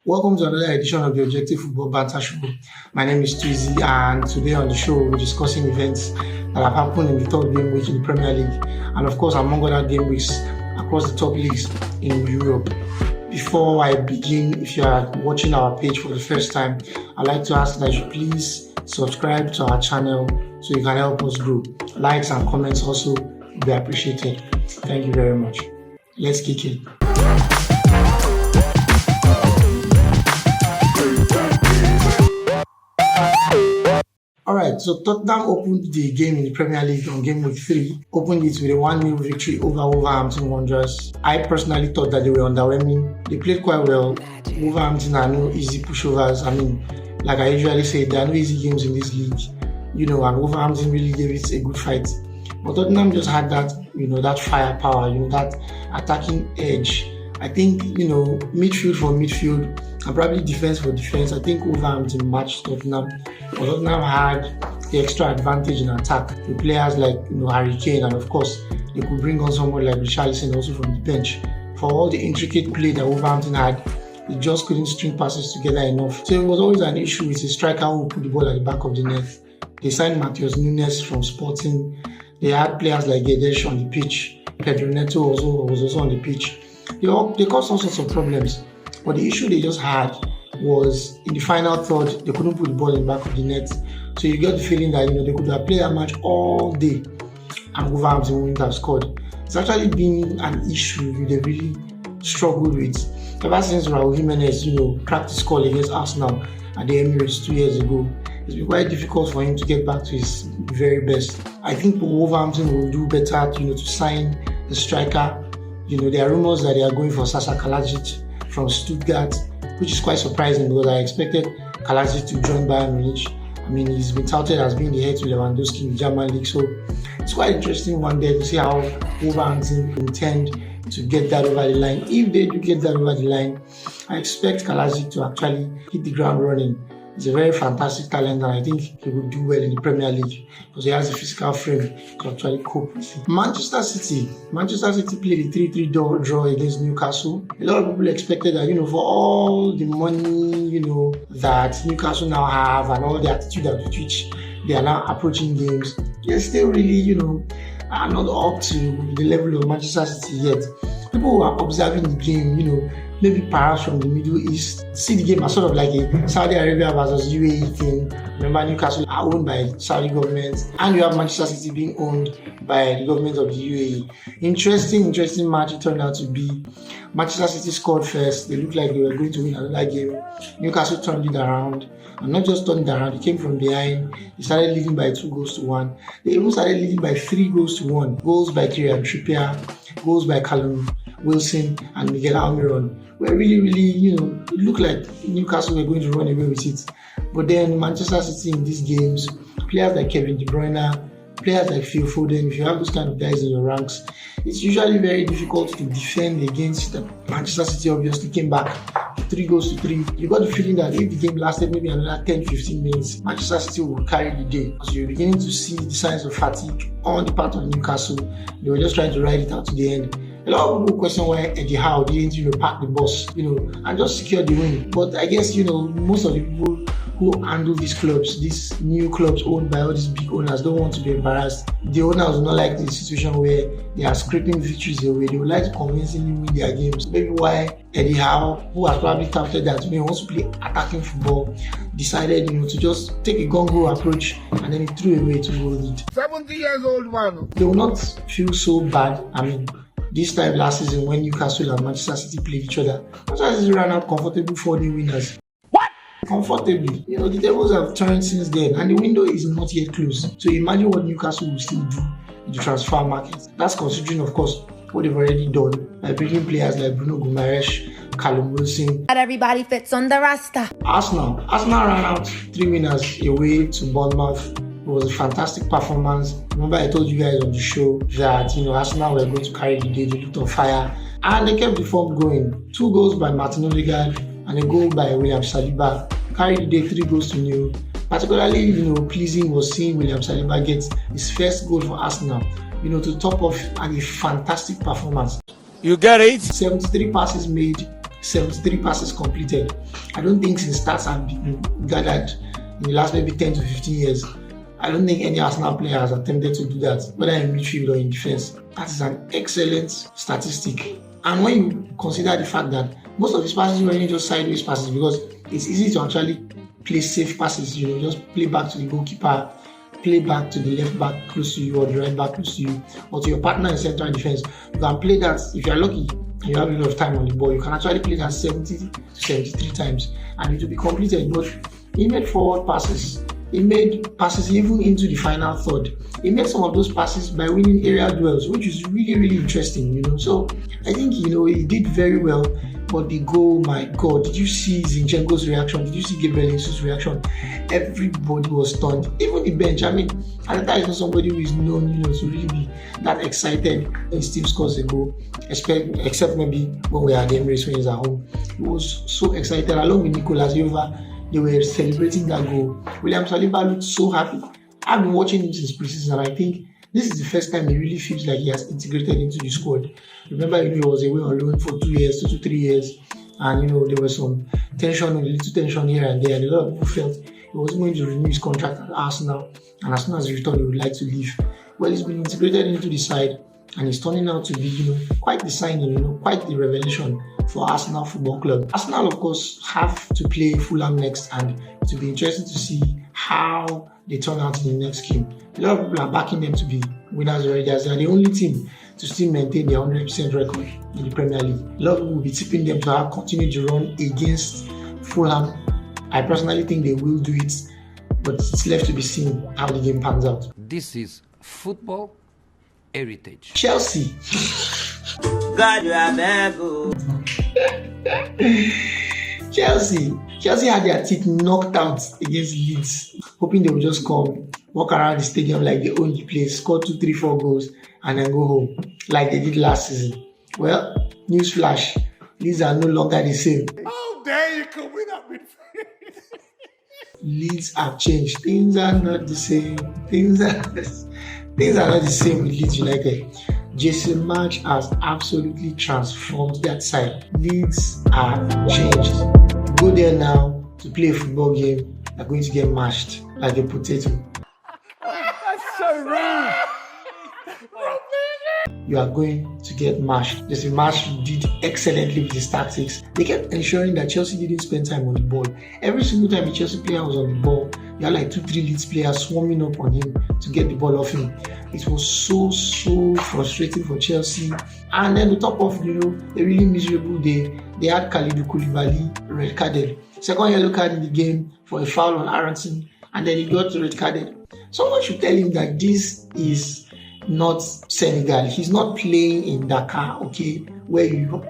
Welcome to another edition of the Objective Football Banter Show. My name is Twizy, and today on the show we're discussing events that have happened in the third game week in the Premier League, and of course among other game weeks across the top leagues in Europe. Before I begin, if you are watching our page for the first time, I'd like to ask that you please subscribe to our channel so you can help us grow. Likes and comments also will be appreciated. Thank you very much. Let's kick it. Alright, so Tottenham opened the game in the Premier League on game week 3, opened it with a 1-0 victory over Wolverhampton Wanderers. I personally thought that they were underwhelming. They played quite well. Wolverhampton are no easy pushovers. Like I usually say, there are no easy games in this league, and Wolverhampton really gave it a good fight. But Tottenham just had that, that firepower, that attacking edge. I think, midfield for midfield and probably defense for defense. I think Wolverhampton matched Tottenham. But Tottenham had the extra advantage in attack with players like Harry Kane, and of course they could bring on someone like Richarlison also from the bench. For all the intricate play that Wolverhampton had, they just couldn't string passes together enough. So it was always an issue with a striker who put the ball at the back of the net. They signed Matheus Nunes from Sporting. They had players like Guedes on the pitch. Pedro Neto was also on the pitch. They caused all sorts of problems. But the issue they just had was in the final third, they couldn't put the ball in the back of the net. So you get the feeling that they could have played that match all day and Wolverhampton wouldn't have scored. It's actually been an issue they really struggled with ever since Raul Jimenez, cracked his skull against Arsenal at the Emirates 2 years ago. It's been quite difficult for him to get back to his very best. I think Wolverhampton will do better, to sign the striker. There are rumors that they are going for Sasa Kalajic from Stuttgart, which is quite surprising because I expected Kalajic to join Bayern Munich. He's been touted as being the head to Lewandowski in the German league, so it's quite interesting one day to see how Wolverhampton intend to get that over the line. If they do get that over the line, I expect Kalajic to actually hit the ground running. He's a very fantastic talent, and I think he will do well in the Premier League because he has a physical frame to actually cope with it. Manchester City played a 3-3 draw against Newcastle. A lot of people expected that, for all the money, that Newcastle now have and all the attitude at which they are now approaching games, they're still really, are not up to the level of Manchester City yet. People who are observing the game, maybe perhaps from the Middle East, see the game as sort of like a Saudi Arabia versus UAE thing. Remember, Newcastle are owned by Saudi government, and you have Manchester City being owned by the government of the UAE. Interesting match it turned out to be. Manchester City scored first. They looked like they were going to win another game. Newcastle turned it around, and not just turned it around, they came from behind. They started leading by 2-1. They even started leading by 3-1. Goals by Kieran Trippier, goals by Callum Wilson and Miguel Almiron were really, it looked like Newcastle were going to run away with it. But then Manchester City in these games, players like Kevin De Bruyne, players like Phil Foden, if you have those kind of guys in your ranks, it's usually very difficult to defend against them. Manchester City obviously came back 3-3. You got the feeling that if the game lasted maybe another 10-15 minutes, Manchester City would carry the day. So you're beginning to see the signs of fatigue on the part of Newcastle. They were just trying to ride it out to the end. A lot of people question why Eddie Howe didn't, pack the bus, and just secure the win. But I guess, most of the people who handle these clubs, these new clubs owned by all these big owners, don't want to be embarrassed. The owners will not like the situation where they are scraping victories away. They would like to convincingly win their games. Maybe why Eddie Howe, who has probably touted that he wants to play attacking football, decided, to just take a gung-ho approach, and then he threw away to goal lead. 70 years old man. They will not feel so bad. This time last season when Newcastle and Manchester City played each other, Manchester City ran out comfortable 4-0 winners. What? Comfortably. The tables have turned since then, and the window is not yet closed. So imagine what Newcastle will still do in the transfer market. That's considering, of course, what they've already done by bringing players like Bruno Guimaraes, Callum Wilson. Not everybody fits on the roster. Arsenal ran out 3 winners away to Bournemouth. It was a fantastic performance. Remember, I told you guys on the show that Arsenal were going to carry the day. They looked on fire, and they kept the form going. 2 goals by Martin Odegaard and a goal by William Saliba carried the day 3-0. Particularly, pleasing was seeing William Saliba get his first goal for Arsenal. To top off a fantastic performance. You get it? 73 passes made, 73 passes completed. I don't think since stats have been gathered in the last maybe 10 to 15 years, I don't think any Arsenal player has attempted to do that, whether in midfield or in defense. That is an excellent statistic. And when you consider the fact that most of these passes were just sideways passes, because it's easy to actually play safe passes, just play back to the goalkeeper, play back to the left back close to you or the right back close to you, or to your partner in central defense. You can play that, if you're lucky, you have a lot of time on the ball, you can actually play that 70 to 73 times and it will be completed. But he made forward passes. He made passes even into the final third. He made some of those passes by winning aerial duels, which is really, really interesting, So I think, he did very well. But the goal, my God, did you see Zinchenko's reaction? Did you see Gabriel Jesus' reaction? Everybody was stunned. Even the bench. I mean, Arteta is not somebody who is known, to really be that excited when Steve scores a goal, except maybe when we are at the Emirates when he's at home. He was so excited. Along with Nicolas Jova, they were celebrating that goal. William Saliba looked so happy. I've been watching him since preseason, and I think this is the first time he really feels like he has integrated into the squad. Remember, he was away on loan for 2 years, 2 to 3 years, and there was some tension, a little tension here and there, and a lot of people felt he wasn't going to renew his contract at Arsenal, and as soon as he returned, he would like to leave. Well, he's been integrated into the side, and he's turning out to be, quite the signing, quite the revelation for Arsenal Football Club. Arsenal, of course, have to play Fulham next, and it will be interesting to see how they turn out in the next game. A lot of people are backing them to be winners already, as they are the only team to still maintain their 100% record in the Premier League. A lot of people will be tipping them to have continued to run against Fulham. I personally think they will do it, but it's left to be seen how the game pans out. This is football heritage. Chelsea. God, you are very good. Chelsea had their teeth knocked out against Leeds, hoping they would just come, walk around the stadium like they own the place, score 2, 3, 4 goals, and then go home, like they did last season. Well, newsflash, Leeds are no longer the same. How dare you come with that midfield? Leeds have changed. Things are not the same. Things are not the same with Leeds United. Jason March has absolutely transformed that side. Leeds are changed. Go there now to play a football game, they're going to get mashed like a potato. That's so rude. You are going to get mashed. Jason March did excellently with his tactics. They kept ensuring that Chelsea didn't spend time on the ball. Every single time a Chelsea player was on the ball, you had like 2, 3 Leeds players swarming up on him to get the ball off him. It was so frustrating for Chelsea. And then on top of, a really miserable day, they had Kalidou Koulibaly red carded. Second yellow card in the game for a foul on Aronson, and then he got red carded. Someone should tell him that this is not Senegal. He's not playing in Dakar, okay, where you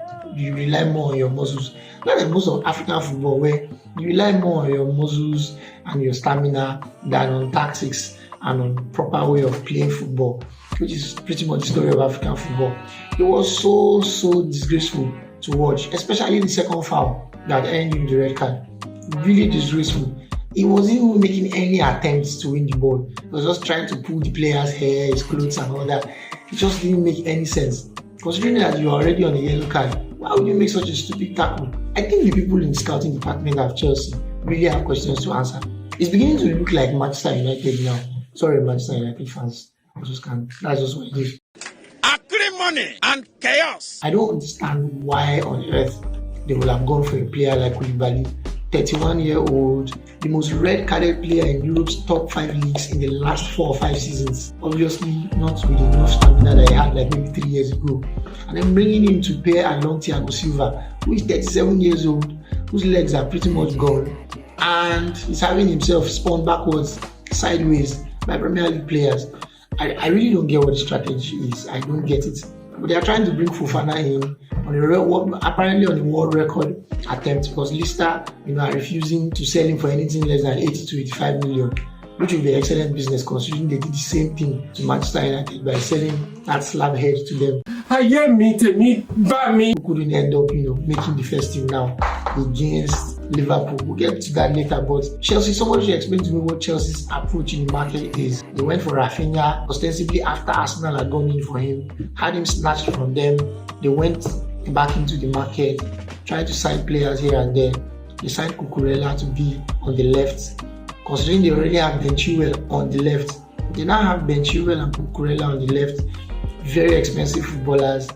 rely more on your muscles. Not like most of African football, where you rely more on your muscles and your stamina than on tactics and on proper way of playing football, which is pretty much the story of African football. It was so disgraceful to watch, especially the second foul that ended with the red card. Really disgraceful. He wasn't even making any attempts to win the ball. He was just trying to pull the player's hair, his clothes and all that. It just didn't make any sense. Considering that you are already on a yellow card, why would you make such a stupid tackle? I think the people in the scouting department of Chelsea really have questions to answer. It's beginning to look like Manchester United now. Sorry, Manchester United fans. That's just what it is. Money and chaos. I don't understand why on earth they would have gone for a player like Koulibaly, 31-year-old, the most red-carded player in Europe's top 5 leagues in the last 4 or 5 seasons. Obviously not with enough stamina that he had like maybe 3 years ago. And then bringing him to pair along Thiago Silva, who is 37 years old, whose legs are pretty much gone, and he's having himself spun backwards, sideways by Premier League players. I really don't get what the strategy is. I don't get it. But they are trying to bring Fofana in apparently on a world record attempt, because Leicester, are refusing to sell him for anything less than 80 to 85 million, which will be excellent business considering they did the same thing to Manchester United by selling that slab head to them. Who couldn't end up, making the first team now against Liverpool. We'll get to that later. But Chelsea, somebody should explain to me what Chelsea's approach in the market is. They went for Rafinha ostensibly after Arsenal had gone in for him, had him snatched from them. They went back into the market, trying to sign players here and there. They signed Cucurella to be on the left, considering they already have Ben Chilwell on the left. They now have Ben Chilwell and Cucurella on the left, very expensive footballers,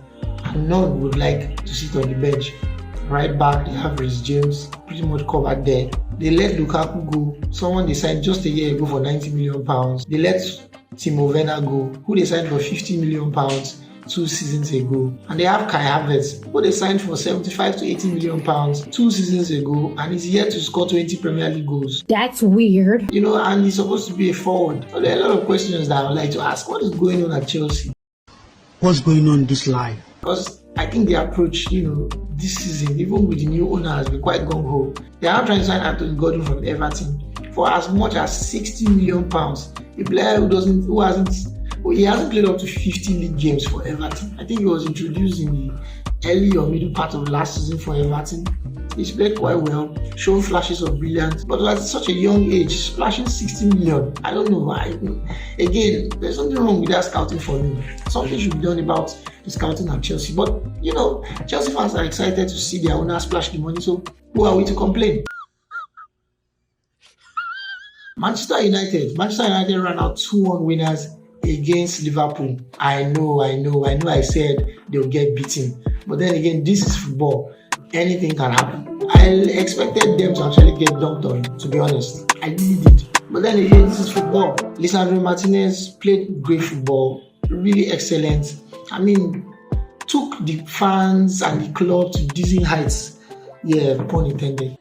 and none would like to sit on the bench. Right back, they have Reece James, pretty much covered there. They let Lukaku go, someone they signed just a year ago for £90 million. They let Timo Werner go, who they signed for £50 million 2 seasons ago. And they have Kai Havertz, who they signed for £75 to £80 million 2 seasons ago, and he's yet to score 20 Premier League goals. That's weird. And he's supposed to be a forward. So there are a lot of questions that I would like to ask. What is going on at Chelsea? What's going on this live? Because I think the approach, this season, even with the new owner, has been quite gung-ho. They are now trying to sign Anthony Gordon from Everton for as much as £60 million. A player he hasn't played up to 50 league games for Everton. I think he was introduced in the early or middle part of last season for Everton. He's played quite well, shown flashes of brilliance, but at such a young age, splashing 60 million. I don't know why. Again, there's something wrong with that scouting for me. Something should be done about the scouting at Chelsea. But Chelsea fans are excited to see their owner splash the money, so who are we to complain? Manchester United ran out 2-1 winners against Liverpool. I know I said they'll get beaten, but then again, this is football. Anything can happen. I expected them to actually get dunked on, to be honest. I really did. But then again, this is football. Lisandro Martinez played great football, really excellent. Took the fans and the club to dizzying heights. Yeah, pun intended.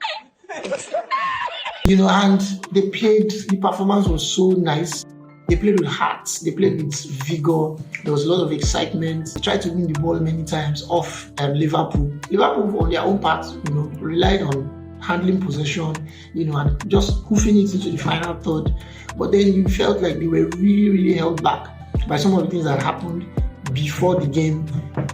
And the performance was so nice. They played with heart, they played with vigor, there was a lot of excitement. They tried to win the ball many times off Liverpool. Liverpool, on their own part, relied on handling possession, and just hoofing it into the final third. But then you felt like they were really, really held back by some of the things that happened before the game.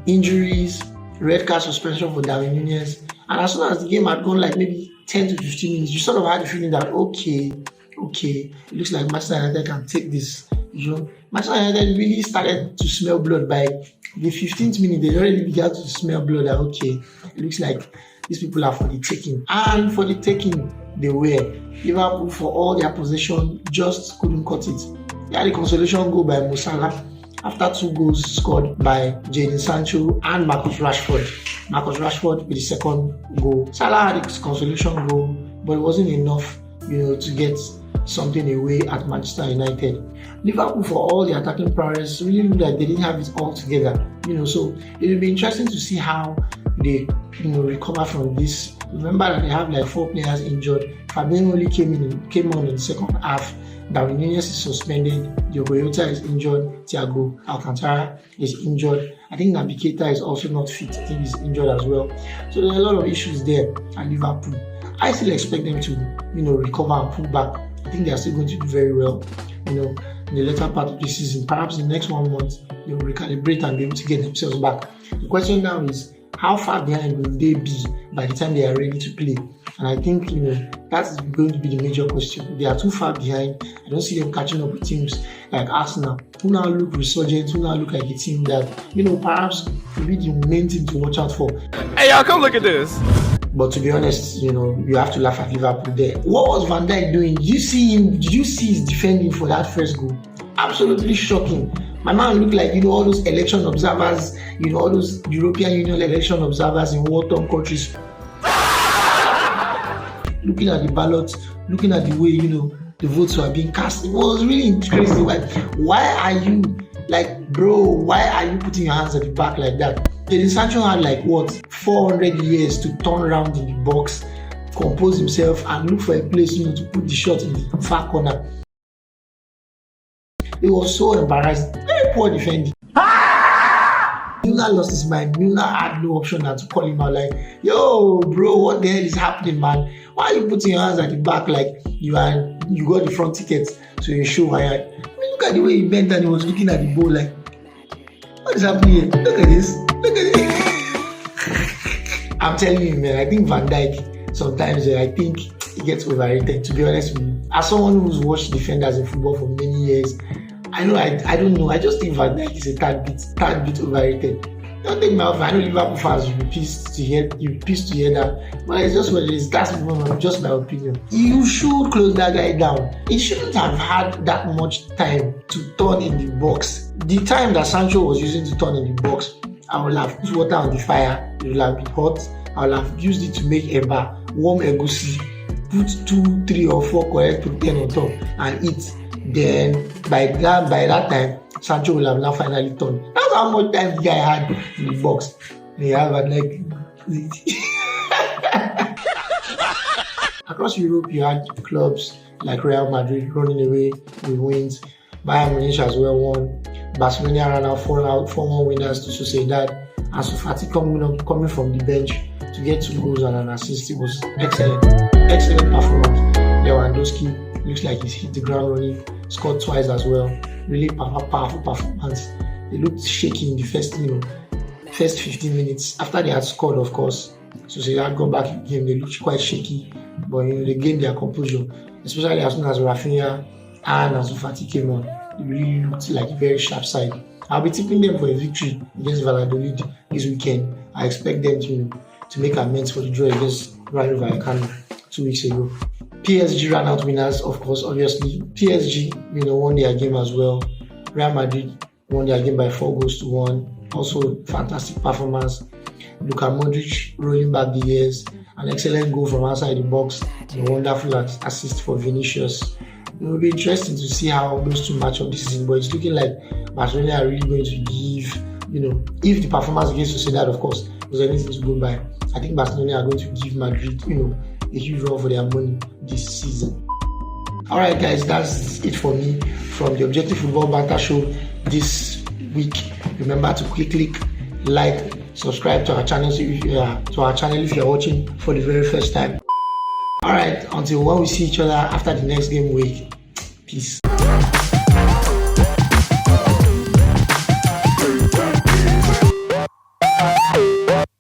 Injuries, red card suspension for Darwin Núñez. And as soon as the game had gone like maybe 10 to 15 minutes, you sort of had the feeling that, okay, it looks like Manchester United can take this. Manchester United really started to smell blood by the 15th minute. They already began to smell blood that, it looks like these people are for the taking. And for the taking, they were. Liverpool, for all their possession, just couldn't cut it. They had a consolation goal by Mo Salah after 2 goals scored by Jadon Sancho and Marcus Rashford. Marcus Rashford with the second goal. Salah had a consolation goal, but it wasn't enough, to get something away at Manchester United. Liverpool, for all the attacking prowess, really looked like they didn't have it all together. So it will be interesting to see how they, recover from this. Remember that they have like 4 players injured. Fabinho only came on in the second half. Darwin Núñez is suspended. Diogo Jota is injured. Thiago Alcantara is injured. I think Naby Keita is also not fit. I think he's injured as well. So there are a lot of issues there at Liverpool. I still expect them to, recover and pull back. I think they are still going to do very well, in the later part of the season. Perhaps in the next 1 month, they will recalibrate and be able to get themselves back. The question now is, how far behind will they be by the time they are ready to play? And I think, that's going to be the major question. If they are too far behind, I don't see them catching up with teams like Arsenal, who now look resurgent, who now look like a team that, perhaps will be the main thing to watch out for. Hey, y'all, come look at this. But to be honest, you have to laugh at Liverpool there. What was Van Dijk doing? Did you see him? Did you see his defending for that first goal? Absolutely shocking. My man looked like, all those election observers, all those European Union election observers in war-torn countries. Looking at the ballot, looking at the way, the votes were being cast. It was really crazy. Why are you, why are you putting your hands at the back like that? Jadon Sancho had 400 years to turn around in the box, compose himself, and look for a place, to put the shot in the far corner. It was so embarrassing. Very poor defending. Milner lost his mind. Milner had no option than to call him out yo, bro, what the hell is happening, man? Why are you putting your hands at the back like you got the front ticket to a show? Look at the way he bent and he was looking at the ball what is happening here? Look at this. I'm telling you, man, I think Van Dijk sometimes, I think he gets overrated, to be honest with you. As someone who's watched defenders in football for many years, I don't know. I just think Van Dijk is a tad bit overrated. Don't take my offer. I know Liverpool fans will be pissed to hear that, but it's just what it is. That's just my opinion. You should close that guy down. He shouldn't have had that much time to turn in the box. The time that Sancho was using to turn in the box, I will have put water on the fire. It will have been hot. I will have used it to make eba, warm egusi, put 2, 3 or 4 correct protein on top and eat. Then by that time, Sancho will have now finally turned. That's how much time the guy had in the box. They have like across Europe, you had clubs like Real Madrid running away with wins. Bayern Munich as well won. Barcelona ran out 4-1 winners to Sociedad. Ansu Fati coming from the bench to get 2 goals and an assist. It was excellent performance. Lewandowski looks like he's hit the ground running, scored twice as well. Really powerful performance. They looked shaky in the first 15 minutes. After they had scored, of course, so they had gone back in the game. They looked quite shaky, but they gained their composure, especially as soon as Rafinha and Ansu Fati came on. They really looked like a very sharp side. I'll be tipping them for a victory against Valladolid this weekend. I expect them to make amends for the draw against Rayo Vallecano 2 weeks ago. PSG ran out winners, of course, obviously. PSG, won their game as well. Real Madrid won their game by 4-1. Also, fantastic performance. Luka Modric rolling back the years. An excellent goal from outside the box. A wonderful assist for Vinicius. It will be interesting to see how those two match up this season, but it's looking like Barcelona are really going to give, if the performance against Sociedad, of course, was anything to go by, I think Barcelona are going to give Madrid, a huge run for their money this season. Alright guys, that's it for me from the Objective Football Banter Show this week. Remember to quickly like, subscribe to our channel if you're watching for the very first time. Alright, until when we see each other after the next game week, peace.